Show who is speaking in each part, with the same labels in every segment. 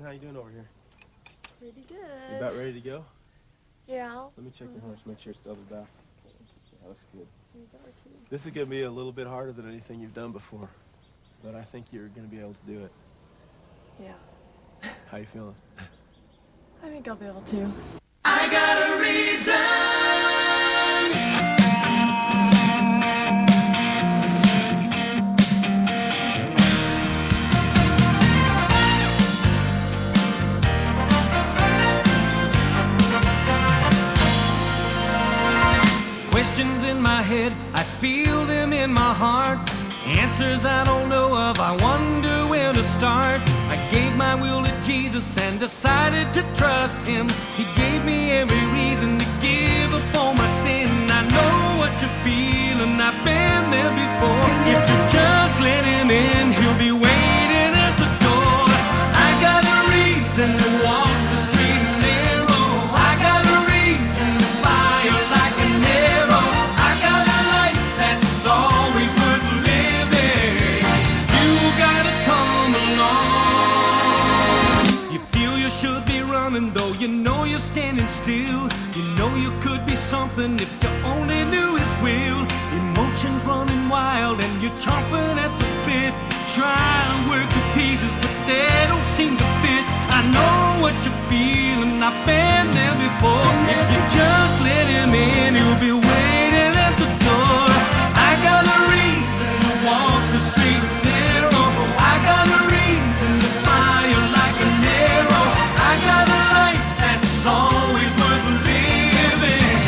Speaker 1: how you doing over here?
Speaker 2: Pretty good.
Speaker 1: You about ready to go?
Speaker 2: Yeah.
Speaker 1: Let me check your horse, make sure it's doubled back. Yeah, looks good.
Speaker 2: Too.
Speaker 1: This is going to be a little bit harder than anything you've done before, but I think you're going to be able to do it.
Speaker 2: Yeah.
Speaker 1: How you feeling?
Speaker 2: I think I'll be able to.
Speaker 3: I got a reason.
Speaker 4: Questions in my head, I feel them in my heart. Answers I don't know of, I wonder where to start. I gave my will to Jesus and decided to trust Him. He gave me every reason to give up all my sin. I know what you're feeling, I've been there before. If you just let Him in, He'll be waiting at the door. I got a reason to walk the street narrow. I got a reason to fire like an arrow. I got a life that's always worth living. You gotta come along. You feel you should be running, though you know you're standing still. You know you could be something if you only knew His will. Emotions running wild and you're chomping at the bit, trying to work the pieces, but they don't seem to fit. I know what you're feeling, I've been there before. If you just let Him in, He'll be waiting at the door. I got a reason to walk the street narrow. I got a reason to fire like an arrow. I got a life that's always worth living.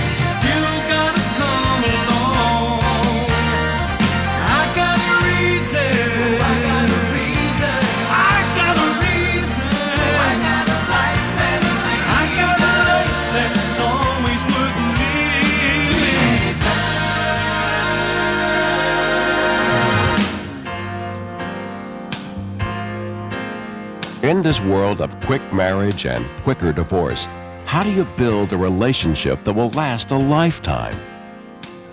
Speaker 4: You gotta come along. I got a reason. I got a reason. I got a reason. I got a life that's I got a life that's always worth living.
Speaker 5: In this world of quick marriage and quicker divorce, how do you build a relationship that will last a lifetime?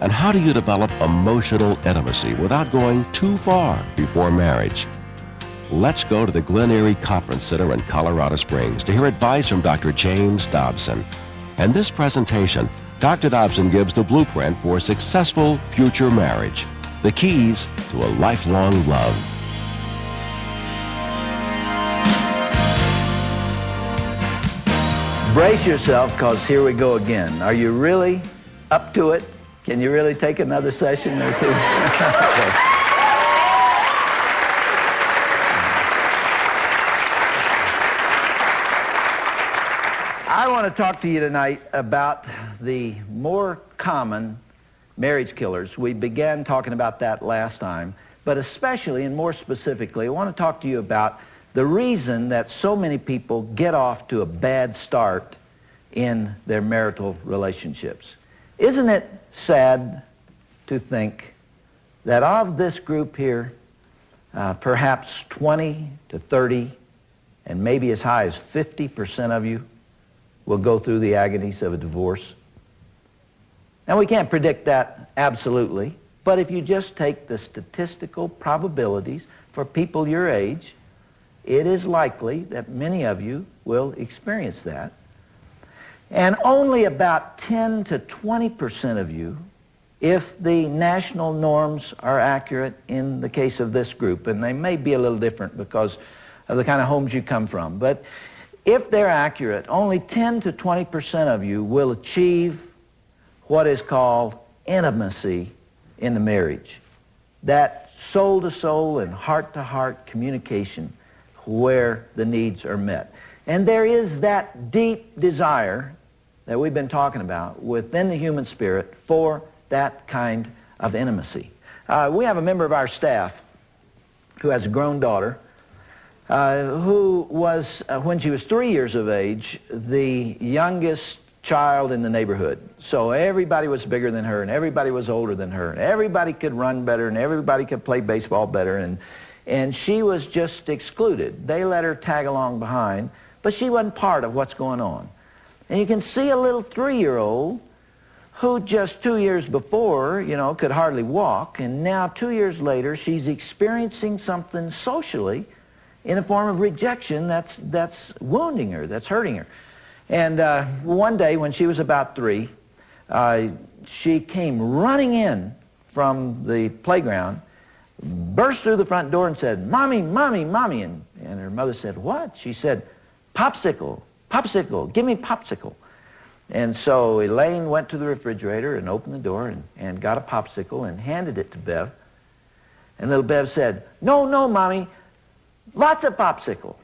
Speaker 5: And how do you develop emotional intimacy without going too far before marriage? Let's go to the Glen Erie Conference Center in Colorado Springs to hear advice from Dr. James Dobson. In this presentation, Dr. Dobson gives the blueprint for successful future marriage, the keys to a lifelong love.
Speaker 6: Brace yourself, because here we go again. Are you really up to it? Can you really take another session or two? Okay. I want to talk to you tonight about the more common marriage killers. We began talking about that last time, but especially and more specifically, I want to talk to you about the reason that so many people get off to a bad start in their marital relationships. Isn't it sad to think that of this group here, perhaps 20 to 30 and maybe as high as 50% of you will go through the agonies of a divorce? Now, we can't predict that absolutely, but if you just take the statistical probabilities for people your age, it is likely that many of you will experience that. And only about 10 to 20% of you, if the national norms are accurate in the case of this group, and they may be a little different because of the kind of homes you come from, but if they're accurate, only 10 to 20% of you will achieve what is called intimacy in the marriage. That soul-to-soul and heart-to-heart communication where the needs are met. And there is that deep desire that we've been talking about within the human spirit for that kind of intimacy. We have a member of our staff who has a grown daughter who was, when she was 3 years of age, the youngest child in the neighborhood. So everybody was bigger than her, and everybody was older than her, and everybody could run better, and everybody could play baseball better, and she was just excluded. They let her tag along behind, but she wasn't part of what's going on. And you can see a little 3-year-old who just 2 years before, could hardly walk, and now 2 years later, she's experiencing something socially in a form of rejection that's wounding her, that's hurting her. And one day when she was about 3, she came running in from the playground, burst through the front door and said, "Mommy, Mommy, Mommy." And her mother said, "What?" She said, "Popsicle, Popsicle, give me Popsicle." And so Elaine went to the refrigerator and opened the door and got a popsicle and handed it to Bev. And little Bev said, "No, no, Mommy, lots of popsicle."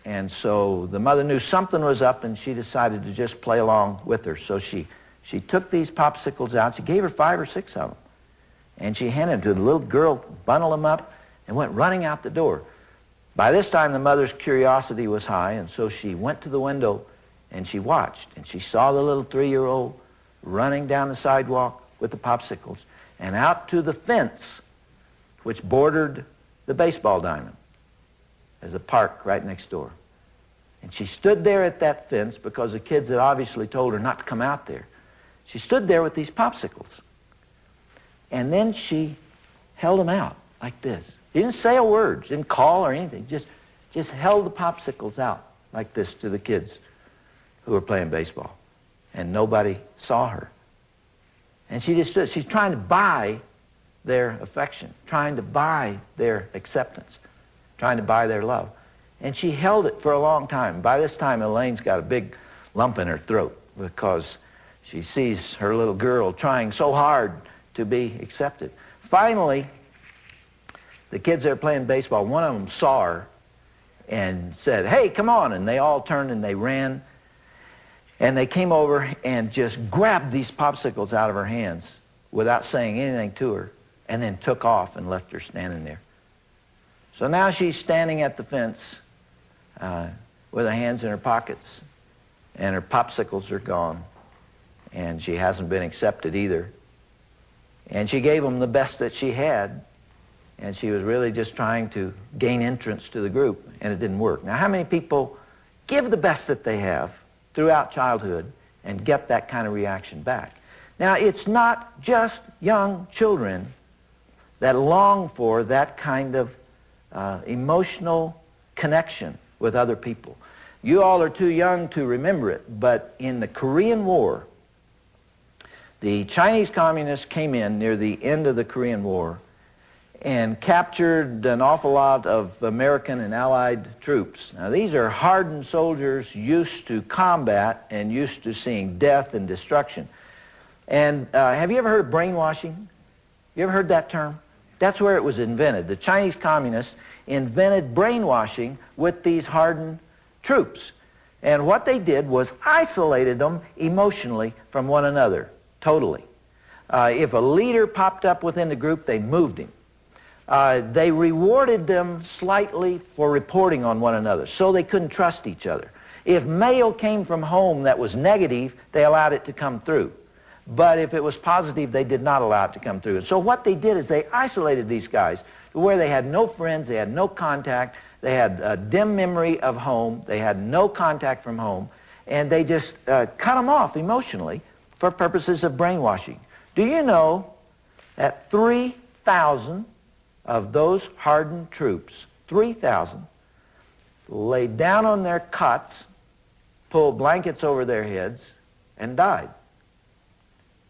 Speaker 6: And so the mother knew something was up, and she decided to just play along with her. So she took these popsicles out. She gave her 5 or 6 of them. And she handed them to the little girl, bundled them up, and went running out the door. By this time, the mother's curiosity was high, and so she went to the window and she watched. And she saw the little 3-year-old running down the sidewalk with the popsicles and out to the fence which bordered the baseball diamond. There's a park right next door. And she stood there at that fence because the kids had obviously told her not to come out there. She stood there with these popsicles. And then she held them out like this. She didn't say a word, didn't call or anything, just held the popsicles out like this to the kids who were playing baseball. And nobody saw her. And she just stood. She's trying to buy their affection, trying to buy their acceptance, trying to buy their love. And she held it for a long time. By this time, Elaine's got a big lump in her throat because she sees her little girl trying so hard to be accepted. Finally, the kids that are playing baseball, one of them saw her and said, "Hey, come on." And they all turned and they ran. And they came over and just grabbed these popsicles out of her hands without saying anything to her, and then took off and left her standing there. So now she's standing at the fence with her hands in her pockets, and her popsicles are gone, and she hasn't been accepted either. And she gave them the best that she had, and she was really just trying to gain entrance to the group, and it didn't work. Now, how many people give the best that they have throughout childhood and get that kind of reaction back? Now, it's not just young children that long for that kind of emotional connection with other people. You all are too young to remember it, but in the Korean War, the Chinese communists came in near the end of the Korean War and captured an awful lot of American and Allied troops. Now, these are hardened soldiers used to combat and used to seeing death and destruction. And have you ever heard of brainwashing? You ever heard that term? That's where it was invented. The Chinese communists invented brainwashing with these hardened troops. And what they did was isolated them emotionally from one another, totally. If a leader popped up within the group, they moved him. They rewarded them slightly for reporting on one another, so they couldn't trust each other. If mail came from home that was negative, they allowed it to come through. But if it was positive, they did not allow it to come through. And so what they did is they isolated these guys to where they had no friends, they had no contact, they had a dim memory of home, they had no contact from home, and they just cut them off emotionally for purposes of brainwashing. Do you know that 3,000 of those hardened troops, 3,000, laid down on their cots, pulled blankets over their heads, and died?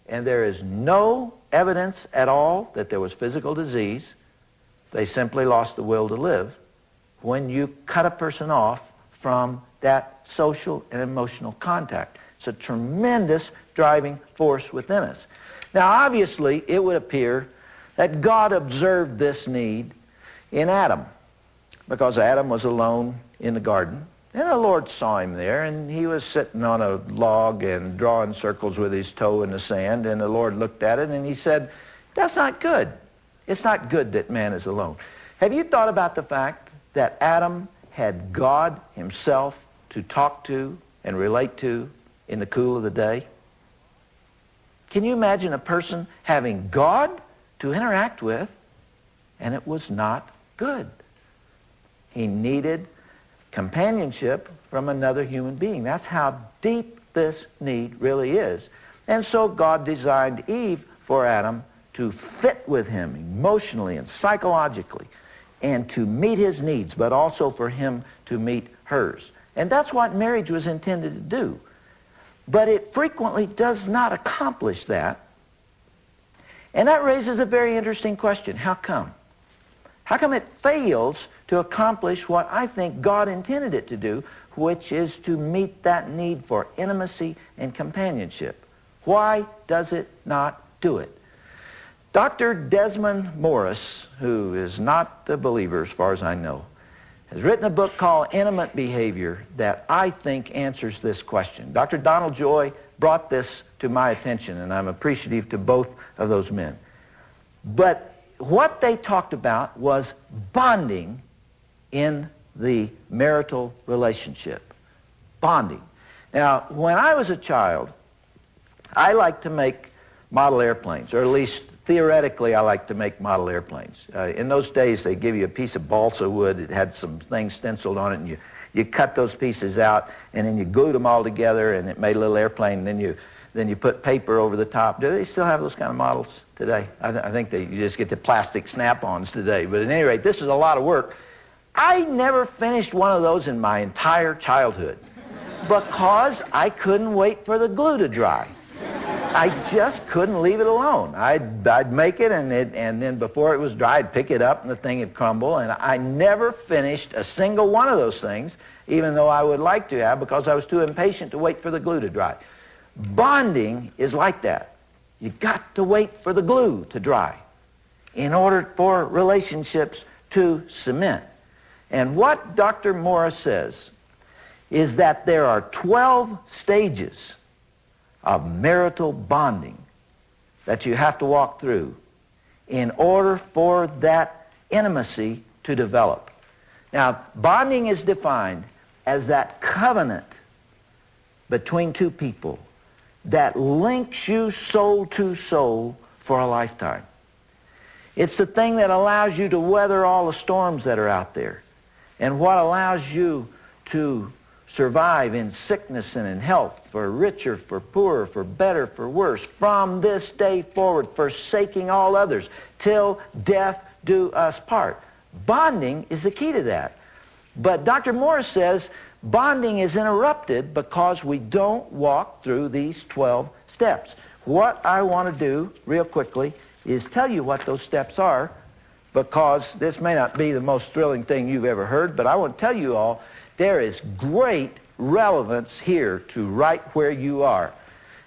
Speaker 6: And there is no evidence at all that there was physical disease. They simply lost the will to live when you cut a person off from that social and emotional contact. It's a tremendous driving force within us. Now, obviously, it would appear that God observed this need in Adam, because Adam was alone in the garden. And the Lord saw him there, and he was sitting on a log and drawing circles with his toe in the sand, and the Lord looked at it and he said, "That's not good. It's not good that man is alone." Have you thought about the fact that Adam had God himself to talk to and relate to in the cool of the day? Can you imagine a person having God to interact with, and it was not good? He needed companionship from another human being. That's how deep this need really is. And so God designed Eve for Adam to fit with him emotionally and psychologically. and to meet his needs, but also for him to meet hers. And that's what marriage was intended to do. But it frequently does not accomplish that. And that raises a very interesting question. How come? How come it fails to accomplish what I think God intended it to do, which is to meet that need for intimacy and companionship? Why does it not do it? Dr. Desmond Morris, who is not a believer as far as I know, has written a book called Intimate Behavior that I think answers this question. Dr. Donald Joy brought this to my attention, and I'm appreciative to both of those men. But what they talked about was bonding in the marital relationship. Bonding. Now, when I was a child, I liked to make model airplanes, or at least theoretically I liked to make model airplanes. In those days, they give you a piece of balsa wood. It had some things stenciled on it, and you cut those pieces out, and then you glued them all together, and it made a little airplane, and then you put paper over the top. Do they still have those kind of models today? I think you just get the plastic snap-ons today. But at any rate, this is a lot of work. I never finished one of those in my entire childhood because I couldn't wait for the glue to dry. I just couldn't leave it alone. I'd make it, and then before it was dry, I'd pick it up, and the thing would crumble. And I never finished a single one of those things, even though I would like to have, because I was too impatient to wait for the glue to dry. Bonding is like that. You got to wait for the glue to dry in order for relationships to cement. And what Dr. Morris says is that there are 12 stages of marital bonding that you have to walk through in order for that intimacy to develop. Now, bonding is defined as that covenant between two people that links you soul to soul for a lifetime. It's the thing that allows you to weather all the storms that are out there, and what allows you to survive in sickness and in health, for richer, for poorer, for better, for worse, from this day forward, forsaking all others, till death do us part. Bonding is the key to that. But Dr. Morris says bonding is interrupted because we don't walk through these 12 steps. What I want to do, real quickly, is tell you what those steps are, because this may not be the most thrilling thing you've ever heard, but I want to tell you all there is great relevance here to right where you are.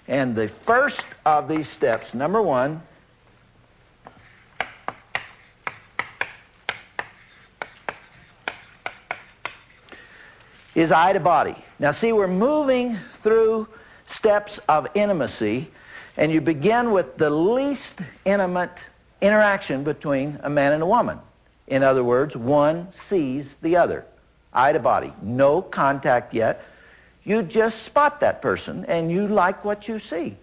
Speaker 6: And the first of these steps, number one, is eye to body. Now see, we're moving through steps of intimacy, and you begin with the least intimate interaction between a man and a woman. In other words, one sees the other. Eye to body. No contact yet. You just spot that person, and you like what you see.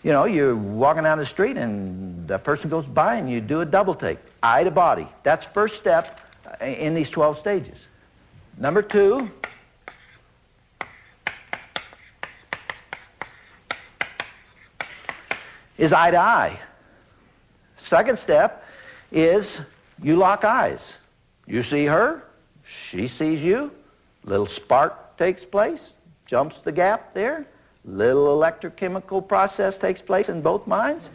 Speaker 6: You know, you're walking down the street, and a person goes by, and you do a double take. Eye to body. That's first step in these 12 stages. Number two, is eye to eye. Second step is you lock eyes. You see her, she sees you, little spark takes place, jumps the gap there, little electrochemical process takes place in both minds,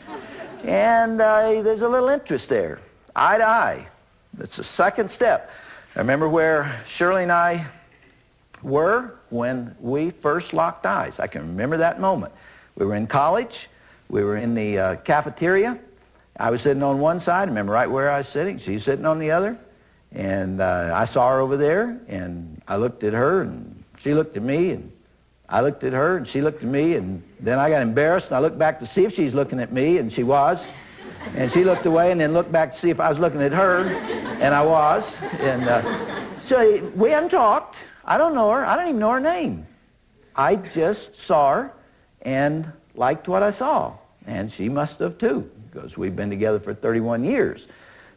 Speaker 6: and there's a little interest there. Eye to eye. That's the second step. I remember where Shirley and I were when we first locked eyes. I can remember that moment. We were in college. We were in the cafeteria. I was sitting on one side. I remember right where I was sitting. She was sitting on the other. And I saw her over there, and I looked at her, and she looked at me, and I looked at her, and she looked at me, and then I got embarrassed, and I looked back to see if she's looking at me, and she was. And she looked away and then looked back to see if I was looking at her, and I was. And so we hadn't talked. I don't know her. I don't even know her name. I just saw her and liked what I saw. And she must have too, because we've been together for 31 years.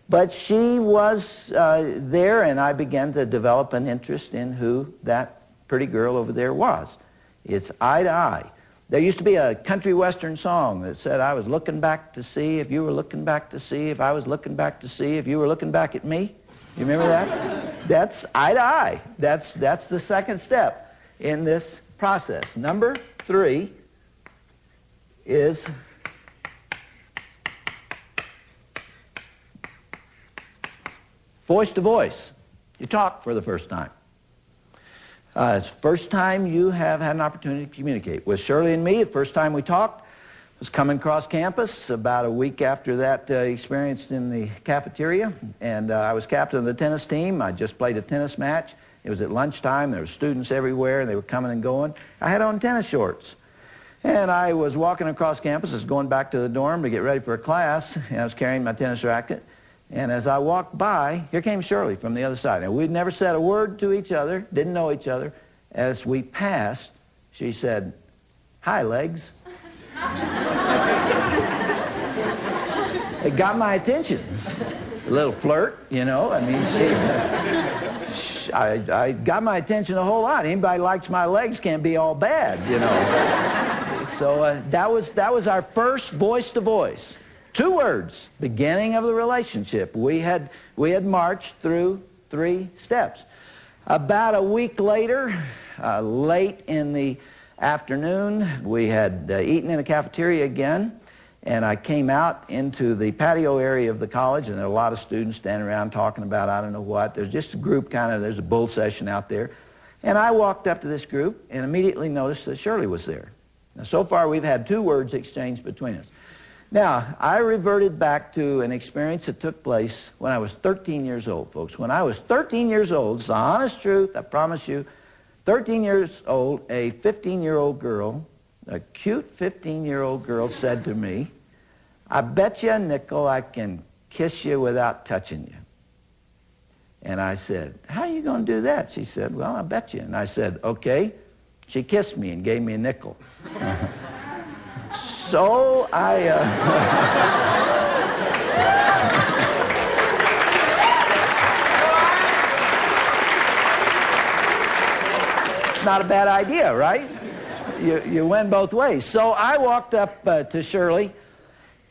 Speaker 6: But she was there, and I began to develop an interest in who that pretty girl over there was. It's eye to eye. There used to be a country western song that said, I was looking back to see if you were looking back to see if I was looking back to see if you were looking back at me. You remember that? That's eye to eye. That's the second step in this process. Number 3 is voice to voice. You talk for the first time. It's the first time you have had an opportunity to communicate. With Shirley and me, the first time we talked was coming across campus about a week after that experience in the cafeteria. And I was captain of the tennis team. I just played a tennis match. It was at lunchtime. There were students everywhere, and they were coming and going. I had on tennis shorts. And I was walking across campus, I was going back to the dorm to get ready for a class, and I was carrying my tennis racket. And as I walked by, here came Shirley from the other side. And we'd never said a word to each other, didn't know each other. As we passed, she said, "Hi, legs." It got my attention. A little flirt, you know. I mean, I got my attention a whole lot. Anybody likes my legs can't be all bad, you know. So that was our first voice to voice. 2 words, beginning of the relationship. We had marched through 3 steps. About a week later, late in the afternoon, we had eaten in the cafeteria again, and I came out into the patio area of the college, and there were a lot of students standing around talking about I don't know what. There's just a group there's a bull session out there. And I walked up to this group and immediately noticed that Shirley was there. Now, so far we've had 2 words exchanged between us. Now, I reverted back to an experience that took place when I was 13 years old, folks. When I was 13 years old, it's the honest truth, I promise you, 13 years old, a 15-year-old girl, a cute 15-year-old girl said to me, "I bet you a nickel I can kiss you without touching you." And I said, "How are you going to do that?" She said, "Well, I bet you." And I said, "Okay." She kissed me and gave me a nickel. So it's not a bad idea, right? You win both ways. So I walked up to Shirley,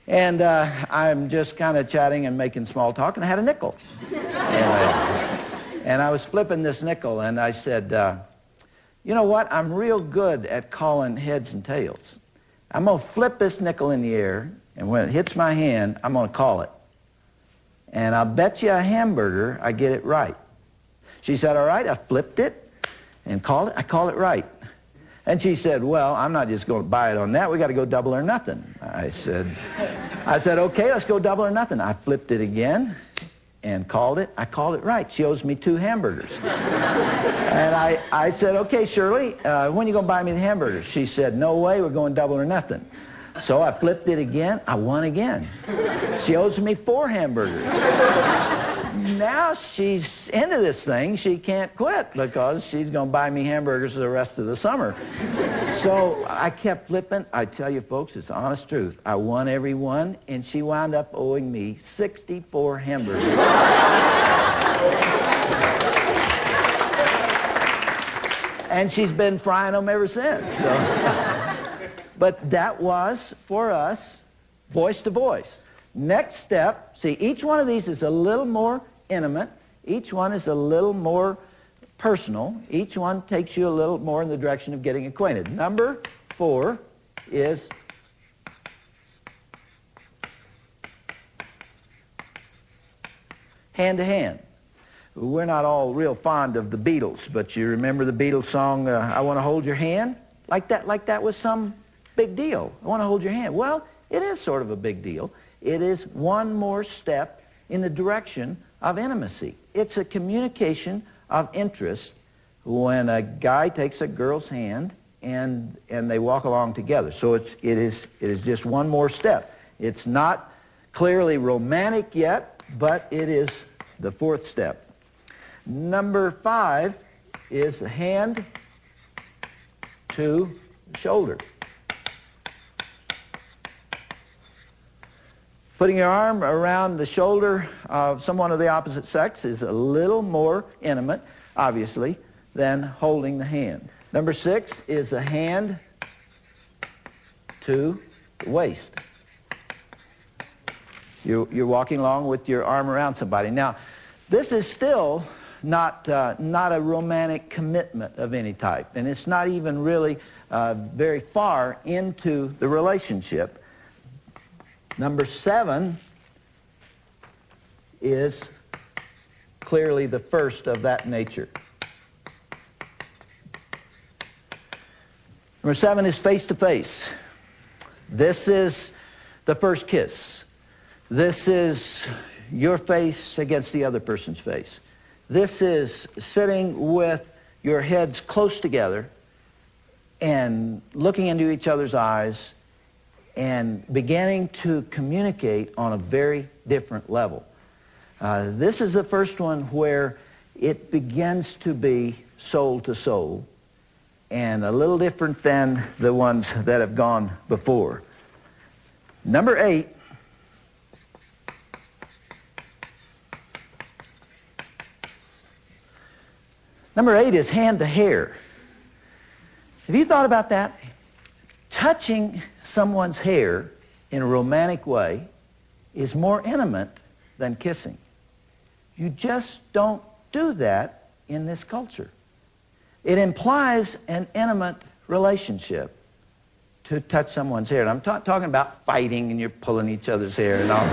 Speaker 6: and I'm just kind of chatting and making small talk, and I had a nickel. And I was flipping this nickel, and I said, "You know what? I'm real good at calling heads and tails. I'm going to flip this nickel in the air, and when it hits my hand, I'm going to call it. And I'll bet you a hamburger I get it right." She said, "All right." I flipped it and called it. I called it right. And she said, "Well, I'm not just going to buy it on that. We got to go double or nothing." I said, "Okay, let's go double or nothing." I flipped it again and called it. I called it right. She owes me 2 hamburgers. And I said, "Okay, Shirley, when are you going to buy me the hamburgers?" She said, "No way, we're going double or nothing." So I flipped it again. I won again. She owes me 4 hamburgers. Now she's into this thing. She can't quit because she's going to buy me hamburgers for the rest of the summer. So I kept flipping. I tell you, folks, it's the honest truth. I won every one, and she wound up owing me 64 hamburgers. And she's been frying them ever since. So. But that was, for us, voice to voice. Next step, see, each one of these is a little more intimate. Each one is a little more personal. Each one takes you a little more in the direction of getting acquainted. Number 4 is hand-to-hand. We're not all real fond of the Beatles, but you remember the Beatles song, "I Want to Hold Your Hand"? Like that was some big deal. I want to hold your hand. Well, it is sort of a big deal. It is one more step in the direction of intimacy. It's a communication of interest when a guy takes a girl's hand and they walk along together. So it is just one more step. It's not clearly romantic yet, but it is the 4th step. Number 5 is the hand to shoulder. Putting your arm around the shoulder of someone of the opposite sex is a little more intimate, obviously, than holding the hand. Number 6 is the hand to the waist. You're walking along with your arm around somebody. Now, This is still not a romantic commitment of any type, and it's not even really very far into the relationship. Number 7 is clearly the first of that nature. Number 7 is face-to-face. This is the first kiss. This is your face against the other person's face. This is sitting with your heads close together and looking into each other's eyes and beginning to communicate on a very different level. This is the first one where it begins to be soul to soul and a little different than the ones that have gone before. Number 8 is hand to hair. Have you thought about that? Touching someone's hair in a romantic way is more intimate than kissing. You just don't do that in this culture. It implies an intimate relationship to touch someone's hair. And I'm talking about fighting and you're pulling each other's hair and all.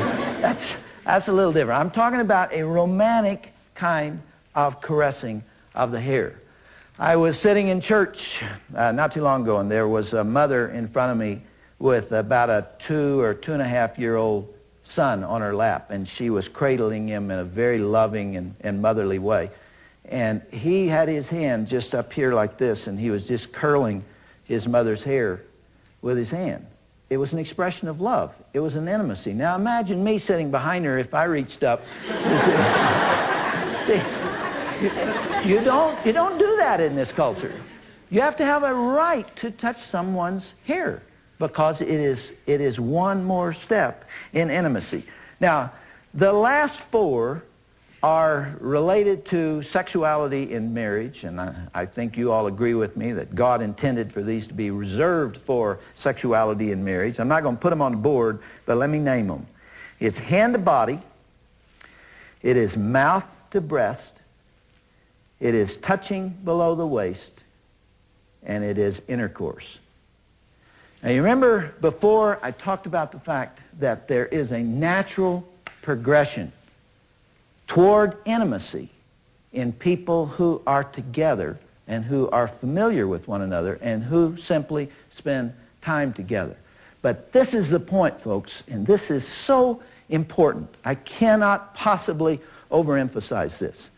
Speaker 6: That's a little different. I'm talking about a romantic kind of caressing of the hair. I was sitting in church not too long ago, and there was a mother in front of me with about a 2 or 2.5-year-old son on her lap, and she was cradling him in a very loving and motherly way. And he had his hand just up here like this, and he was just curling his mother's hair with his hand. It was an expression of love. It was an intimacy. Now imagine me sitting behind her if I reached up. See, you don't do that in this culture. You have to have a right to touch someone's hair because it is one more step in intimacy. Now, the last 4 are related to sexuality in marriage, and I think you all agree with me that God intended for these to be reserved for sexuality in marriage. I'm not going to put them on the board, but let me name them. It's hand to body, it is mouth to breast, it is touching below the waist, and it is intercourse. Now you remember before I talked about the fact that there is a natural progression toward intimacy in people who are together and who are familiar with one another and who simply spend time together. But this is the point, folks, and this is so important. I cannot possibly overemphasize this.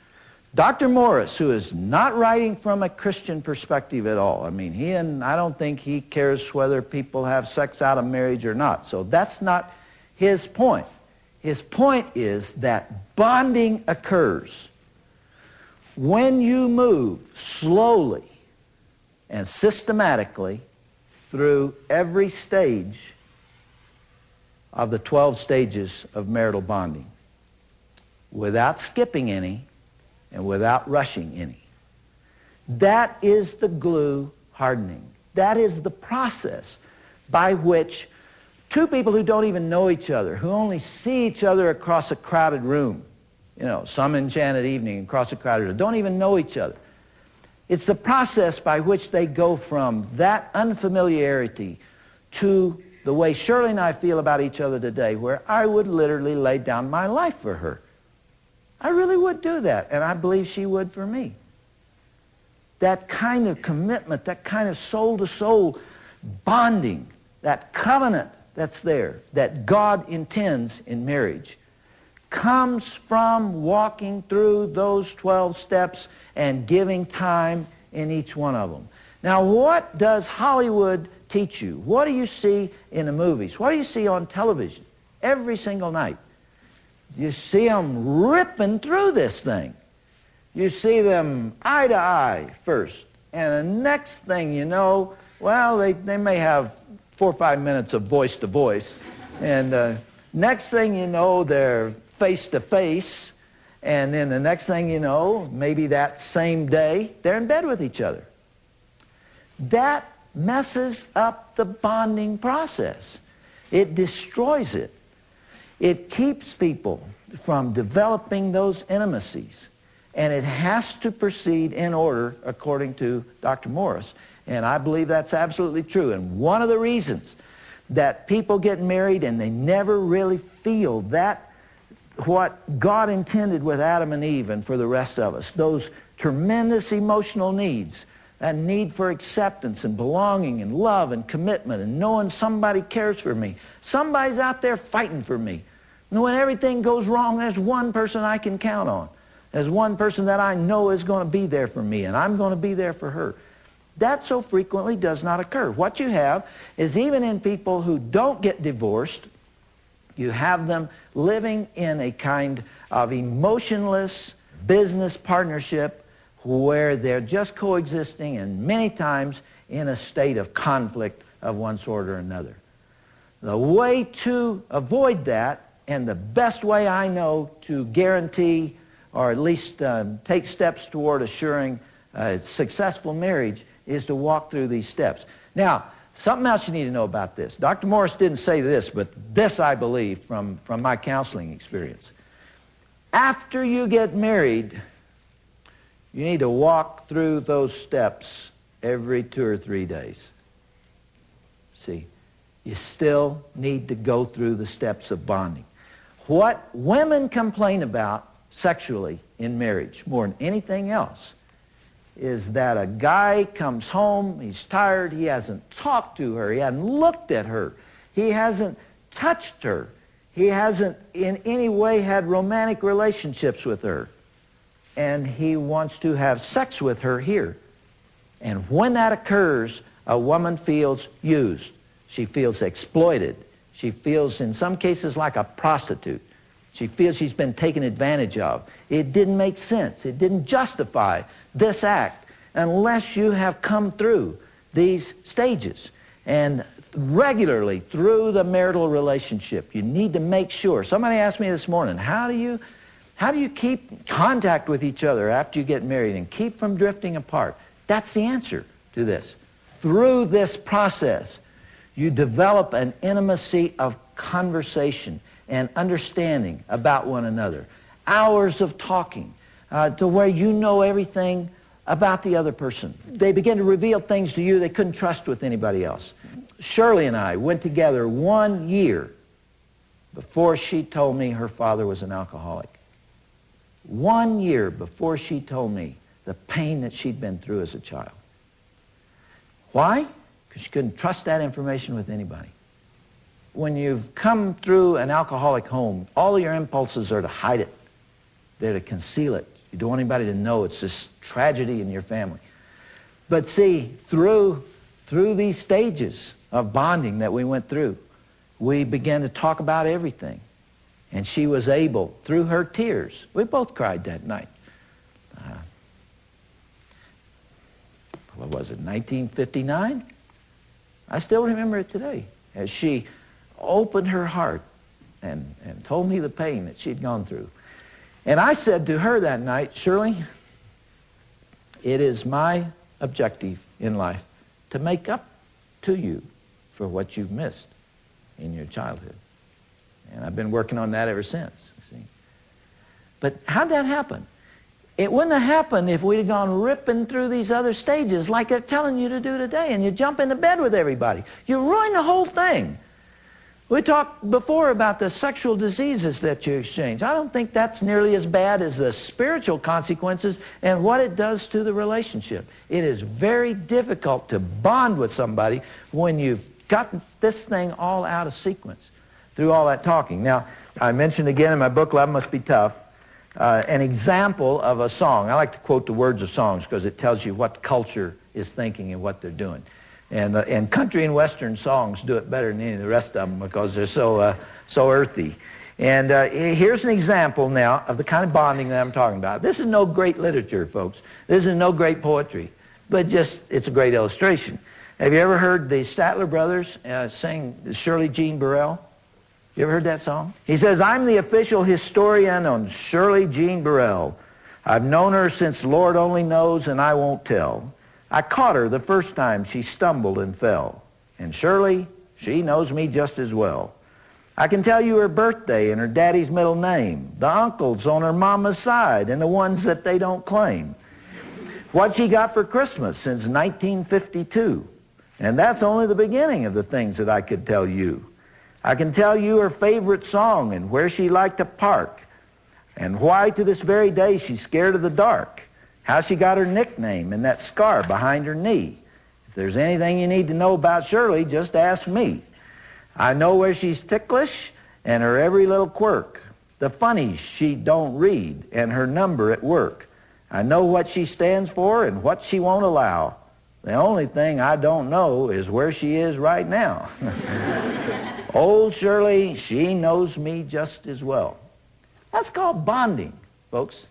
Speaker 6: Dr. Morris, who is not writing from a Christian perspective at all, I mean, I don't think he cares whether people have sex out of marriage or not. So that's not his point. His point is that bonding occurs when you move slowly and systematically through every stage of the 12 stages of marital bonding without skipping any and without rushing any. That is the glue hardening. That is the process by which 2 people who don't even know each other, who only see each other across a crowded room, some enchanted evening across a crowded room, don't even know each other. It's the process by which they go from that unfamiliarity to the way Shirley and I feel about each other today, where I would literally lay down my life for her. I really would do that, and I believe she would for me. That kind of commitment, that kind of soul-to-soul bonding, that covenant that's there, that God intends in marriage, comes from walking through those 12 steps and giving time in each one of them. Now, what does Hollywood teach you? What do you see in the movies? What do you see on television every single night? You see them ripping through this thing. You see them eye to eye first, and the next thing you know, well, they may have 4 or 5 minutes of voice to voice, and next thing you know, they're face to face, and then the next thing you know, maybe that same day, they're in bed with each other. That messes up the bonding process. It destroys it. It keeps people from developing those intimacies. And it has to proceed in order, according to Dr. Morris. And I believe that's absolutely true. And one of the reasons that people get married and they never really feel that what God intended with Adam and Eve and for the rest of us, those tremendous emotional needs, that need for acceptance and belonging and love and commitment and knowing somebody cares for me. Somebody's out there fighting for me. And when everything goes wrong, there's one person I can count on. There's one person that I know is going to be there for me, and I'm going to be there for her. That so frequently does not occur. What you have is, even in people who don't get divorced, you have them living in a kind of emotionless business partnership where they're just coexisting, and many times in a state of conflict of one sort or another. The way to avoid that, and the best way I know to guarantee or at least take steps toward assuring a successful marriage, is to walk through these steps. Now, something else you need to know about this. Dr. Morris didn't say this, but this I believe from my counseling experience. After you get married, you need to walk through those steps every 2 or 3 days. See, you still need to go through the steps of bonding. What women complain about sexually in marriage more than anything else is that a guy comes home, he's tired, he hasn't talked to her, he hasn't looked at her, he hasn't touched her, he hasn't in any way had romantic relationships with her, and he wants to have sex with her here. And when that occurs, a woman feels used. She feels exploited. She feels, in some cases, like a prostitute. She feels she's been taken advantage of. It didn't make sense. It didn't justify this act unless you have come through these stages. And regularly through the marital relationship, you need to make sure. Somebody asked me this morning, how do you keep contact with each other after you get married and keep from drifting apart? That's the answer to this. Through this process, you develop an intimacy of conversation and understanding about one another. Hours of talking to where you know everything about the other person. They begin to reveal things to you they couldn't trust with anybody else. Shirley and I went together 1 year before she told me her father was an alcoholic. 1 year before she told me the pain that she'd been through as a child. Why? Because she couldn't trust that information with anybody. When you've come through an alcoholic home, all of your impulses are to hide it. They're to conceal it. You don't want anybody to know it's this tragedy in your family. But see, through these stages of bonding that we went through, we began to talk about everything. And she was able, through her tears, we both cried that night. What was it, 1959? I still remember it today, as she opened her heart and told me the pain that she'd gone through. And I said to her that night, Shirley, it is my objective in life to make up to you for what you've missed in your childhood. And I've been working on that ever since. See? But how'd that happen? It wouldn't have happened if we'd have gone ripping through these other stages like they're telling you to do today, and you jump into bed with everybody. You ruin the whole thing. We talked before about the sexual diseases that you exchange. I don't think that's nearly as bad as the spiritual consequences and what it does to the relationship. It is very difficult to bond with somebody when you've gotten this thing all out of sequence through all that talking. Now, I mentioned again in my book, Love Must Be Tough, an example of a song. I like to quote the words of songs because it tells you what culture is thinking and what they're doing. And country and western songs do it better than any of the rest of them because they're so earthy. And here's an example now of the kind of bonding that I'm talking about. This is no great literature, folks. This is no great poetry, but just it's a great illustration. Have you ever heard the Statler brothers sing Shirley Jean Burrell? You ever heard that song? He says, I'm the official historian on Shirley Jean Burrell. I've known her since Lord only knows and I won't tell. I caught her the first time she stumbled and fell. And Shirley, she knows me just as well. I can tell you her birthday and her daddy's middle name, the uncles on her mama's side and the ones that they don't claim, what she got for Christmas since 1952. And that's only the beginning of the things that I could tell you. I can tell you her favorite song and where she liked to park, and why to this very day she's scared of the dark, how she got her nickname and that scar behind her knee. If there's anything you need to know about Shirley, just ask me. I know where she's ticklish and her every little quirk, the funnies she don't read and her number at work. I know what she stands for and what she won't allow. The only thing I don't know is where she is right now. Old Shirley, she knows me just as well. That's called bonding, folks.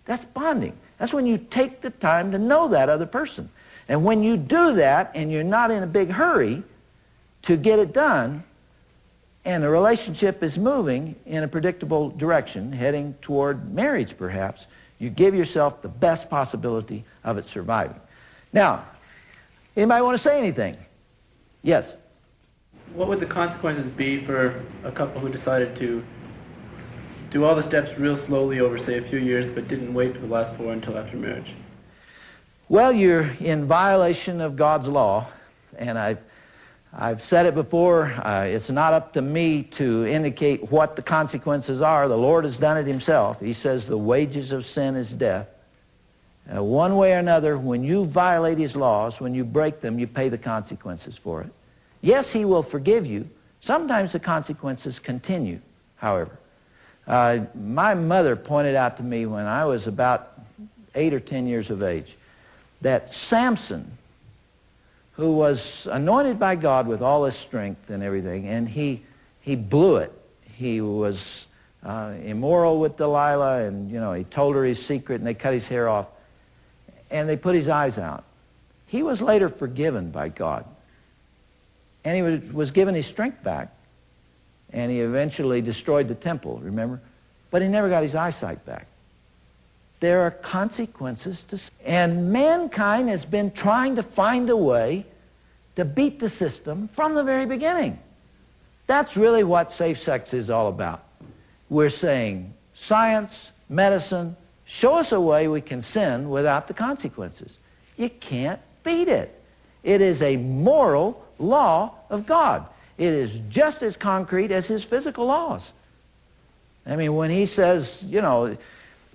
Speaker 6: That's bonding. That's when you take the time to know that other person. And when you do that and you're not in a big hurry to get it done, and the relationship is moving in a predictable direction, heading toward marriage perhaps, you give yourself the best possibility of it surviving. Now, anybody want to say anything? Yes?
Speaker 7: What would the consequences be for a couple who decided to do all the steps real slowly over, say, a few years, but didn't wait for the last 4 until after marriage?
Speaker 6: Well, you're in violation of God's law, and I've said it before. It's not up to me to indicate what the consequences are. The Lord has done it himself. He says the wages of sin is death. One way or another, when you violate his laws, when you break them, you pay the consequences for it. Yes, he will forgive you. Sometimes the consequences continue, however. My mother pointed out to me when I was about 8 or 10 years of age that Samson, who was anointed by God with all his strength and everything, and he blew it. He was immoral with Delilah, and he told her his secret, and they cut his hair off, and they put his eyes out. He was later forgiven by God, and he was given his strength back, and he eventually destroyed the temple, remember? But he never got his eyesight back. There are consequences to sin. And mankind has been trying to find a way to beat the system from the very beginning. That's really what safe sex is all about. We're saying, science, medicine, show us a way we can sin without the consequences. You can't beat it. It is a moral law of God. It is just as concrete as his physical laws. I mean, when he says,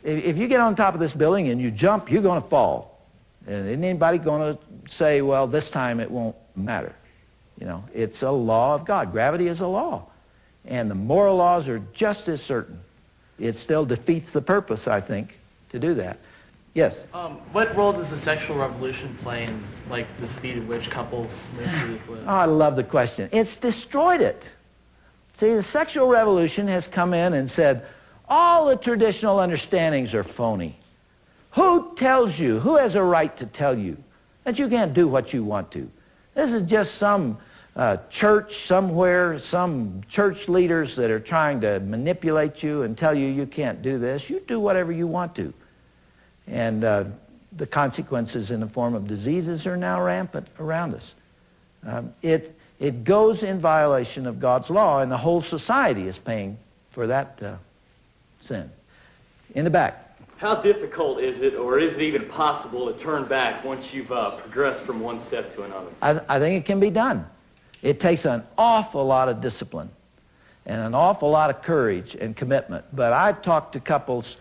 Speaker 6: if you get on top of this building and you jump, you're going to fall. And isn't anybody going to say, well, this time it won't matter? It's a law of God. Gravity is a law. And the moral laws are just as certain. It still defeats the purpose, I think, to do that. Yes?
Speaker 8: What role does the sexual revolution play in, the speed at which couples move through this list?
Speaker 6: Oh, I love the question. It's destroyed it. See, the sexual revolution has come in and said, all the traditional understandings are phony. Who tells you, who has a right to tell you that you can't do what you want to? This is just some church somewhere, some church leaders that are trying to manipulate you and tell you you can't do this. You do whatever you want to. And the consequences in the form of diseases are now rampant around us. It goes in violation of God's law, and the whole society is paying for that sin. In the back.
Speaker 9: How difficult is it, or is it even possible to turn back once you've progressed from one step to another?
Speaker 6: I think it can be done. It takes an awful lot of discipline and an awful lot of courage and commitment. But I've talked to couples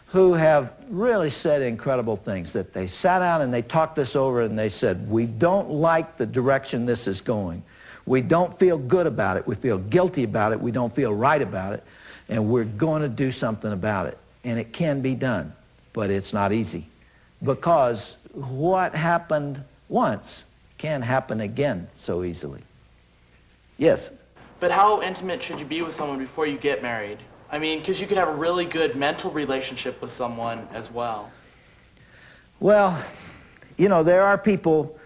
Speaker 6: who have really said incredible things, that they sat down and they talked this over and they said, we don't like the direction this is going. We don't feel good about it. We feel guilty about it. We don't feel right about it. And we're going to do something about it. And it can be done, but it's not easy. Because what happened once can happen again so easily. Yes?
Speaker 8: But how intimate should you be with someone before you get married? I mean, because you could have a really good mental relationship with someone as well.
Speaker 6: Well, there are people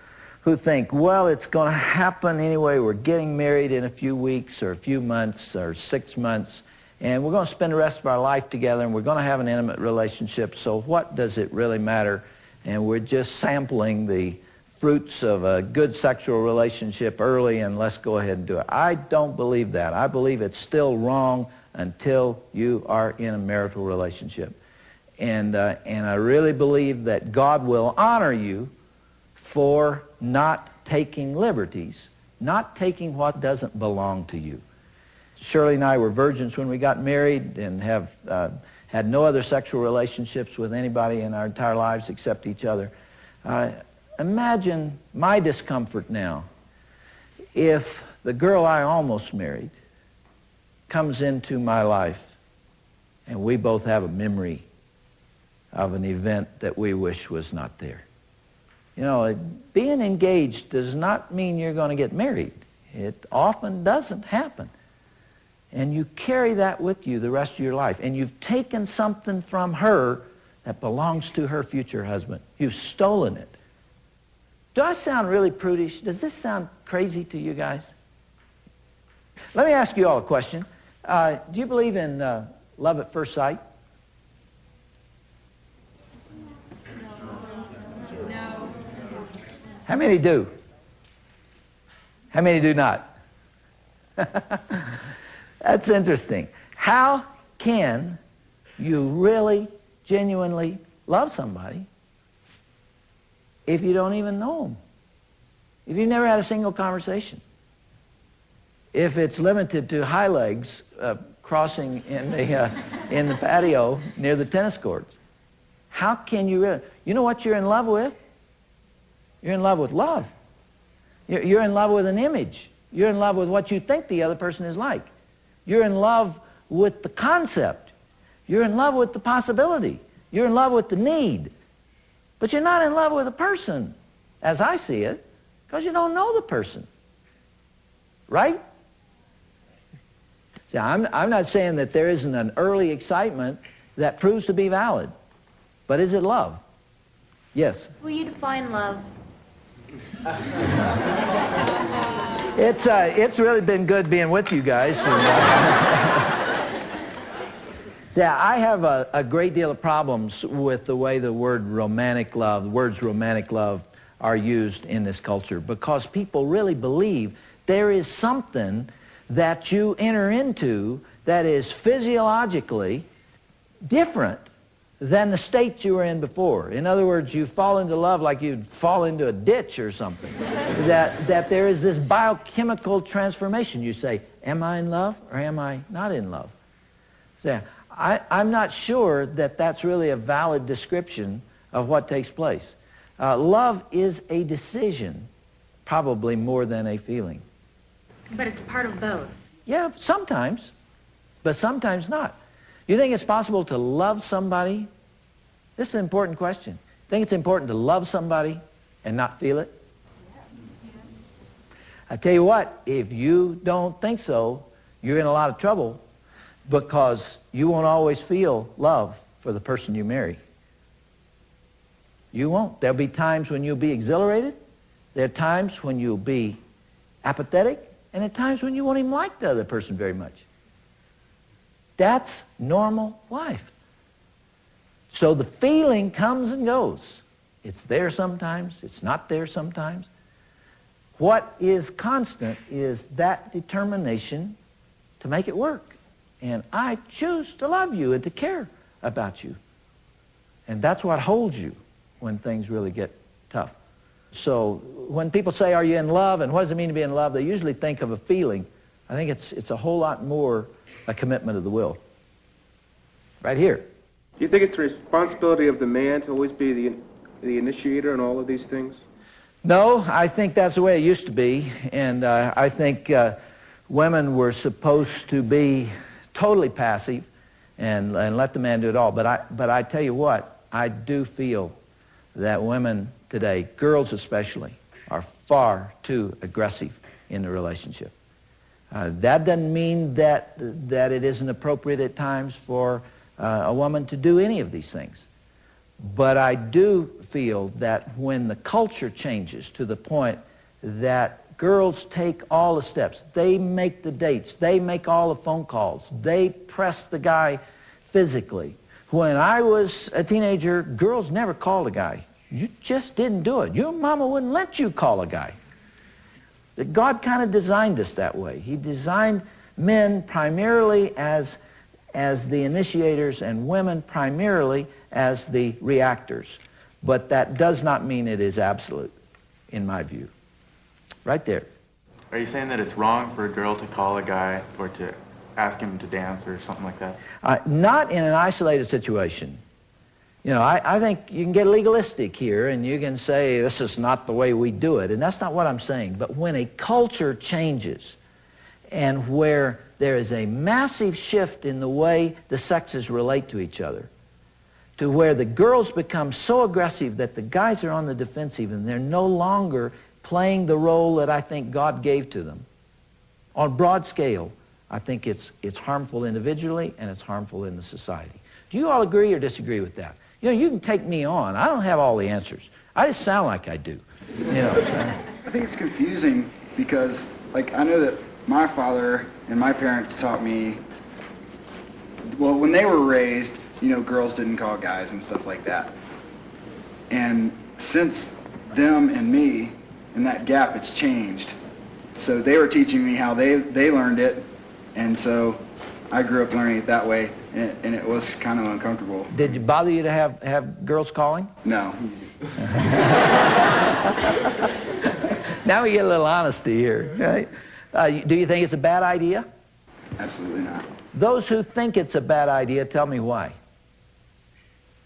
Speaker 6: who think, well, it's going to happen anyway. We're getting married in a few weeks or a few months or 6 months. And we're going to spend the rest of our life together, and we're going to have an intimate relationship, so what does it really matter? And we're just sampling the fruits of a good sexual relationship early and let's go ahead and do it. I don't believe that. I believe it's still wrong until you are in a marital relationship. And I really believe that God will honor you for not taking liberties, not taking what doesn't belong to you. Shirley and I were virgins when we got married and have had no other sexual relationships with anybody in our entire lives except each other. Imagine my discomfort now if the girl I almost married comes into my life and we both have a memory of an event that we wish was not there. You know, being engaged does not mean you're going to get married. It often doesn't happen. And you carry that with you the rest of your life. And you've taken something from her that belongs to her future husband. You've stolen it. Do I sound really prudish? Does this sound crazy to you guys? Let me ask you all a question. Do you believe in love at first sight?
Speaker 10: No.
Speaker 6: How many do? How many do not? That's interesting. How can you really, genuinely love somebody if you don't even know them? If you've never had a single conversation? If it's limited to high legs crossing in the patio near the tennis courts? How can you really? You know what you're in love with? You're in love with love. You're in love with an image. You're in love with what you think the other person is like. You're in love with the concept. You're in love with the possibility. You're in love with the need. But you're not in love with a person, as I see it, because you don't know the person. Right? See, I'm not saying that there isn't an early excitement that proves to be valid. But is it love? Yes?
Speaker 10: Will you define love?
Speaker 6: It's really been good being with you guys. See, I have a great deal of problems with the way the words romantic love are used in this culture, because people really believe there is something that you enter into that is physiologically different than the state you were in before. In other words, you fall into love like you'd fall into a ditch or something. that there is this biochemical transformation. You say, am I in love or am I not in love? So I'm not sure that that's really a valid description of what takes place. Love is a decision, probably more than a feeling.
Speaker 10: But it's part of both.
Speaker 6: Yeah, sometimes, but sometimes not. You think it's possible to love somebody? This is an important question. Think it's important to love somebody and not feel it? I tell you what, if you don't think so, you're in a lot of trouble, because you won't always feel love for the person you marry. You won't. There'll be times when you'll be exhilarated. There are times when you'll be apathetic. And at times when you won't even like the other person very much. That's normal life. So the feeling comes and goes. It's there sometimes. It's not there sometimes. What is constant is that determination to make it work. And I choose to love you and to care about you. And that's what holds you when things really get tough. So when people say, are you in love, and what does it mean to be in love, they usually think of a feeling. I think it's a whole lot more a commitment of the will. Right here.
Speaker 11: Do you think it's the responsibility of the man to always be the initiator in all of these things?
Speaker 6: No, I think that's the way it used to be. And I think women were supposed to be totally passive and let the man do it all. But I tell you what, I do feel that women today, girls especially, are far too aggressive in the relationship. That doesn't mean that it isn't appropriate at times for a woman to do any of these things. But I do feel that when the culture changes to the point that girls take all the steps, they make the dates, they make all the phone calls, they press the guy physically. When I was a teenager, girls never called a guy. You just didn't do it. Your mama wouldn't let you call a guy. That God kind of designed us that way. He designed men primarily as the initiators and women primarily as the reactors. But that does not mean it is absolute, in my view. Right there.
Speaker 12: Are you saying that it's wrong for a girl to call a guy or to ask him to dance or something like that?
Speaker 6: Not in an isolated situation. You know, I think you can get legalistic here and you can say this is not the way we do it, and that's not what I'm saying. But when a culture changes and where there is a massive shift in the way the sexes relate to each other, to where the girls become so aggressive that the guys are on the defensive and they're no longer playing the role that I think God gave to them. On a broad scale, I think it's harmful individually and it's harmful in the society. Do you all agree or disagree with that? You know, you can take me on. I don't have all the answers. I just sound like I do. You know.
Speaker 13: I think it's confusing because, like, I know that my father and my parents taught me, well, when they were raised, you know, girls didn't call guys and stuff like that. And since them and me, in that gap, it's changed. So they were teaching me how they learned it, and so I grew up learning it that way, and it was kind of uncomfortable.
Speaker 6: Did it bother you to have girls calling?
Speaker 13: No.
Speaker 6: Now we get a little honesty here, right? Do you think it's a bad idea?
Speaker 13: Absolutely not.
Speaker 6: Those who think it's a bad idea, tell me why.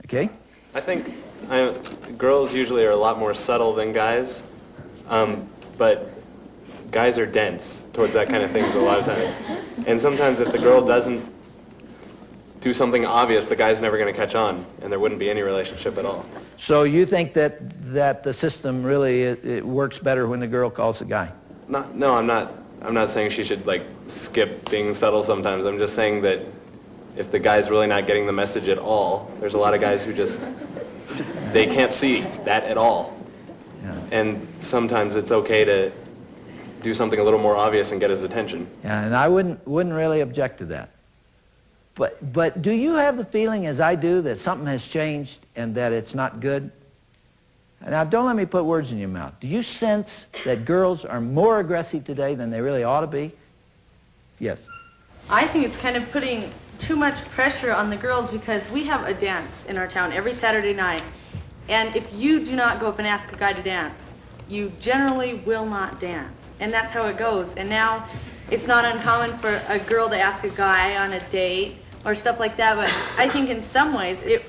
Speaker 6: Okay?
Speaker 14: I think girls usually are a lot more subtle than guys, but guys are dense towards that kind of things a lot of times. And sometimes if the girl doesn't do something obvious, the guy's never going to catch on, and there wouldn't be any relationship at all.
Speaker 6: So you think that the system really it works better when the girl calls the guy?
Speaker 14: No, I'm not saying she should like skip being subtle sometimes. I'm just saying that if the guy's really not getting the message at all, there's a lot of guys who just they can't see that at all. Yeah. And sometimes it's okay to do something a little more obvious and get his attention. Yeah,
Speaker 6: and I wouldn't really object to that. But do you have the feeling, as I do, that something has changed and that it's not good? Now, don't let me put words in your mouth. Do you sense that girls are more aggressive today than they really ought to be? Yes.
Speaker 15: I think it's kind of putting too much pressure on the girls because we have a dance in our town every Saturday night. And if you do not go up and ask a guy to dance, you generally will not dance. And that's how it goes. And now it's not uncommon for a girl to ask a guy on a date or stuff like that. But I think in some ways it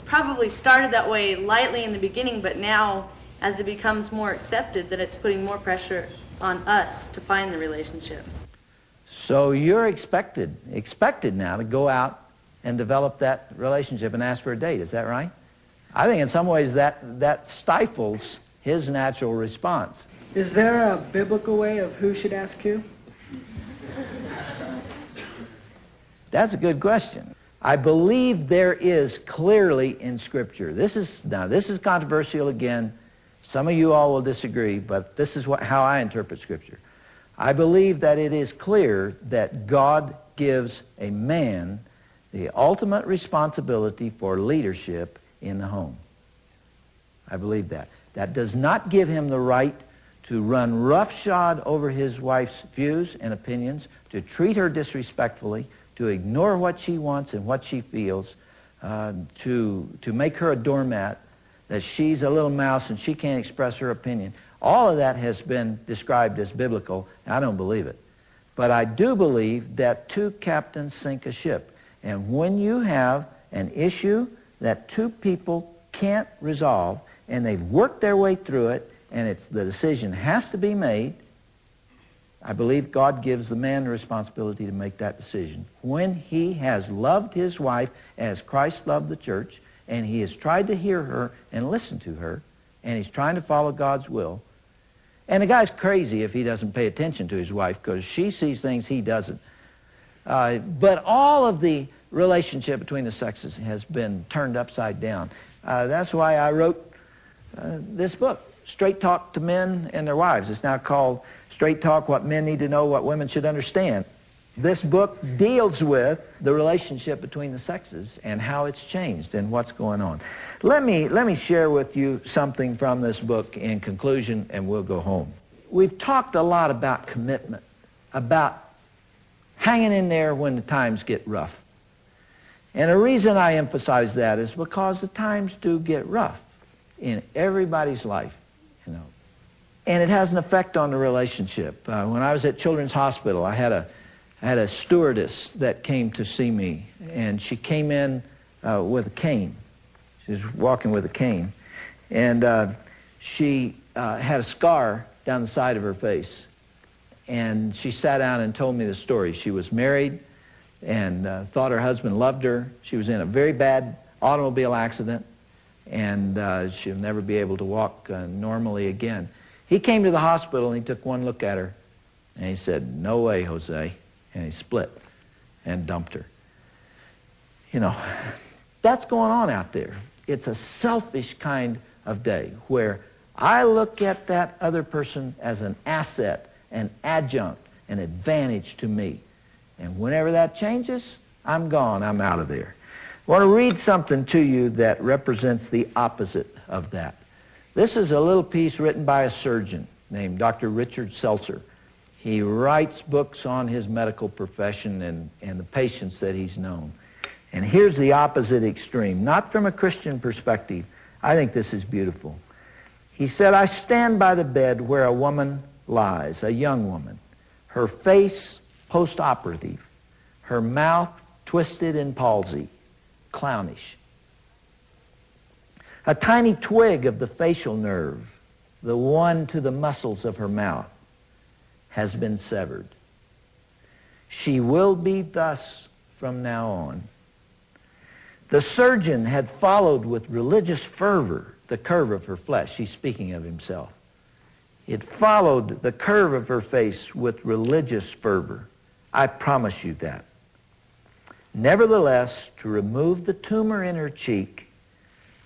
Speaker 15: probably started that way lightly in the beginning, but now as it becomes more accepted, that it's putting more pressure on us to find the relationships.
Speaker 6: So you're expected now to go out and develop that relationship and ask for a date. Is that right? I think in some ways that stifles his natural response.
Speaker 16: Is there a biblical way of who should ask who?
Speaker 6: That's a good question. I believe there is clearly in Scripture. This is controversial again. Some of you all will disagree, but this is how I interpret Scripture. I believe that it is clear that God gives a man the ultimate responsibility for leadership in the home. I believe that. That does not give him the right to run roughshod over his wife's views and opinions, to treat her disrespectfully, to ignore what she wants and what she feels, to make her a doormat, that she's a little mouse and she can't express her opinion. All of that has been described as biblical, and I don't believe it. But I do believe that two captains sink a ship. And when you have an issue that two people can't resolve, and they've worked their way through it, and the decision has to be made, I believe God gives the man the responsibility to make that decision. When he has loved his wife as Christ loved the church, and he has tried to hear her and listen to her, and he's trying to follow God's will. And the guy's crazy if he doesn't pay attention to his wife because she sees things he doesn't. But all of the relationship between the sexes has been turned upside down. That's why I wrote this book, Straight Talk to Men and Their Wives. It's now called Straight Talk, What Men Need to Know, What Women Should Understand. This book deals with the relationship between the sexes and how it's changed and what's going on. Let me share with you something from this book in conclusion, and we'll go home. We've talked a lot about commitment, about hanging in there when the times get rough. And the reason I emphasize that is because the times do get rough in everybody's life, you know. And it has an effect on the relationship. When I was at Children's Hospital, I had a stewardess that came to see me, and she came in with a cane. She was walking with a cane, and she had a scar down the side of her face. And she sat down and told me the story. She was married and thought her husband loved her. She was in a very bad automobile accident, and she'll never be able to walk normally again. He came to the hospital, and he took one look at her, and he said, "No way, Jose." And he split and dumped her. You know, that's going on out there. It's a selfish kind of day where I look at that other person as an asset, an adjunct, an advantage to me. And whenever that changes, I'm gone. I'm out of there. I want to read something to you that represents the opposite of that. This is a little piece written by a surgeon named Dr. Richard Seltzer. He writes books on his medical profession and the patients that he's known. And here's the opposite extreme, not from a Christian perspective. I think this is beautiful. He said, "I stand by the bed where a woman lies, a young woman, her face post-operative, her mouth twisted in palsy, clownish. A tiny twig of the facial nerve, the one to the muscles of her mouth, has been severed. She will be thus from now on." The surgeon had followed with religious fervor the curve of her flesh. He's speaking of himself. It followed the curve of her face with religious fervor. I promise you that. Nevertheless, to remove the tumor in her cheek,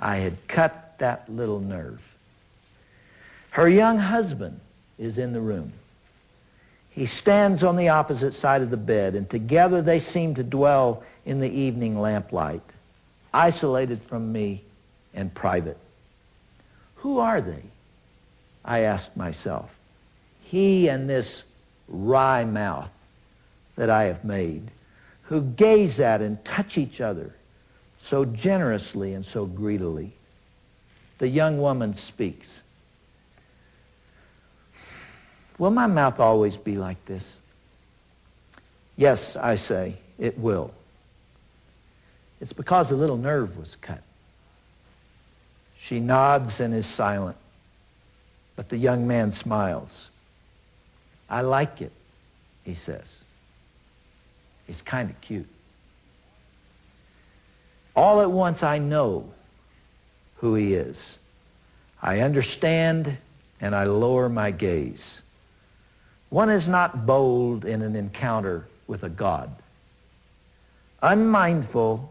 Speaker 6: I had cut that little nerve. Her young husband is in the room. He stands on the opposite side of the bed, and together they seem to dwell in the evening lamplight, isolated from me and private. Who are they? I asked myself. He and this wry mouth that I have made, who gaze at and touch each other so generously and so greedily. The young woman speaks. Will my mouth always be like this? Yes, I say, it will. It's because a little nerve was cut. She nods and is silent, but the young man smiles. I like it, he says. It's kind of cute. All at once I know who he is. I understand and I lower my gaze. One is not bold in an encounter with a god. Unmindful,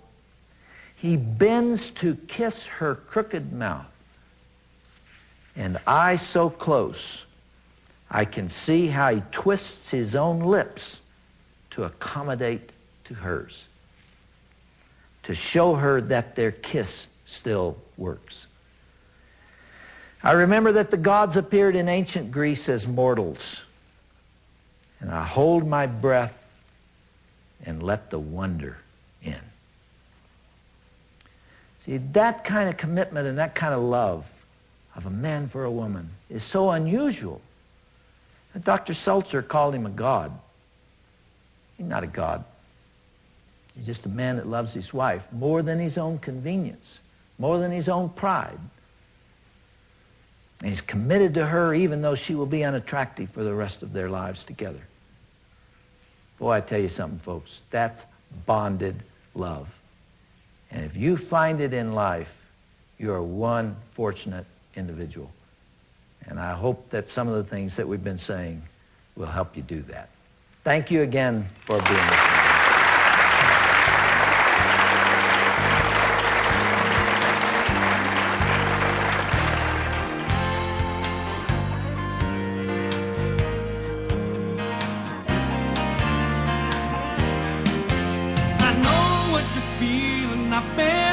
Speaker 6: he bends to kiss her crooked mouth. And I so close, I can see how he twists his own lips to accommodate to hers, to show her that their kiss still works. I remember that the gods appeared in ancient Greece as mortals, and I hold my breath and let the wonder in. See, that kind of commitment and that kind of love of a man for a woman is so unusual that Dr. Seltzer called him a god. He's not a god. He's just a man that loves his wife more than his own convenience, more than his own pride. And he's committed to her even though she will be unattractive for the rest of their lives together. Boy, I tell you something, folks, that's bonded love. And if you find it in life, you're one fortunate individual. And I hope that some of the things that we've been saying will help you do that. Thank you again for being with me.
Speaker 4: I fell